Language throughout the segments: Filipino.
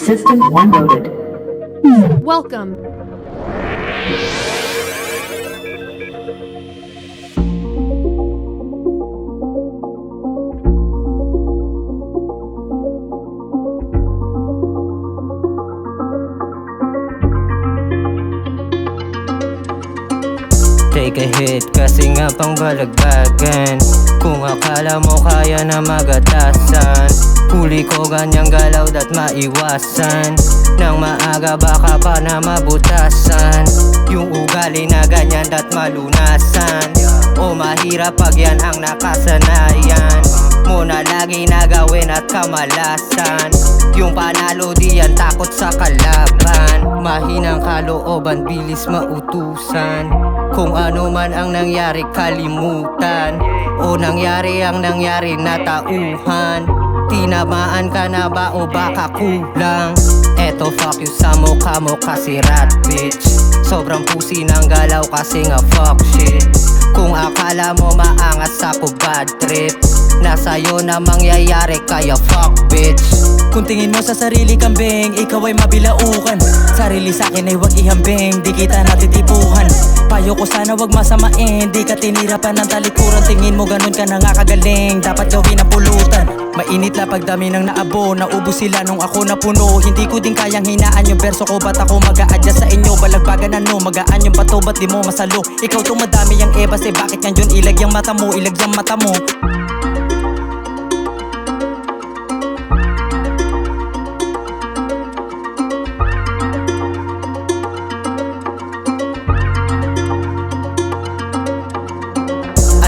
System 1 loaded. Welcome. Take a hit kasi nga pang balagbagan. Kung akala mo kaya na magatasan, huli ko ganyang galaw dat maiwasan. Nang maaga baka pa na mabutasan. Yung ugali na ganyan dat malunasan. O mahirap pag yan ang nakasanayan mo na lagi nagawin at kamalasan. Yung panalo di yan takot sa kalaban. Mahinang kalooban, bilis mautusan. Kung ano man ang nangyari kalimutan, o nangyari ang nangyari na tauhan. Tinamaan ka na ba o baka kulang? Eto fuck you sa mukha mo kasi rat bitch. Sobrang pusi ng galaw kasi nga fuck shit. Kung akala mo maangas ako bad trip, nasa'yo na mangyayari kaya fuck bitch. Kung tingin mo sa sarili kambing, ikaw ay mabilaukan. Sarili sa'kin ay wag ihambing, di kita natitipuhan. Payo ko sana wag masamain, di ka tinirapan ng talikuran. Tingin mo ganun ka na nga kagaling, dapat gawin ang pulutan. Mainit la pagdami ng naabo, naubos sila nung ako napuno. Hindi ko din kayang hinaan yung verso ko, ba't ako mag-a-adjust sa inyo? Balagbagan ano, magaan yung bato, ba't di mo masalo? Ikaw to madami yung ebas, eh bakit yan yun? Ilag yung mata mo, ilag yung mata mo.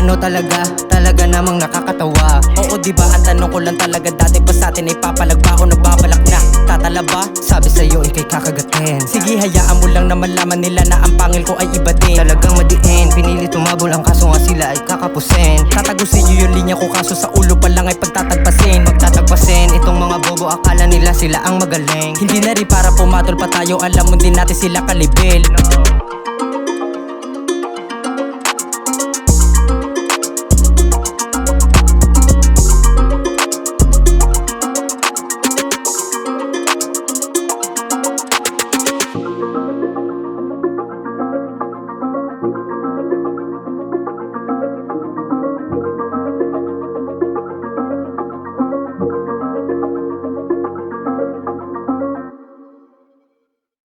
Ano talaga namang nakakatawa. Oo diba ang tanong ko lang talaga, dati ba sa atin ay papalagba o nagbabalak na? Tatala ba? Sabi sa'yo ikay kakagatin. Sige hayaan mo lang na malaman nila na ang pangil ko ay iba din. Talagang madiin, pinili tumabol ang kaso nga sila ay kakapusin. Tatagusin nyo yung linya ko, kaso sa ulo pa lang ay pagtatagpasin. Magtatagpasin, itong mga bobo akala nila sila ang magaling. Hindi na rin para pumatol pa tayo, alam mo din natin sila kalibel.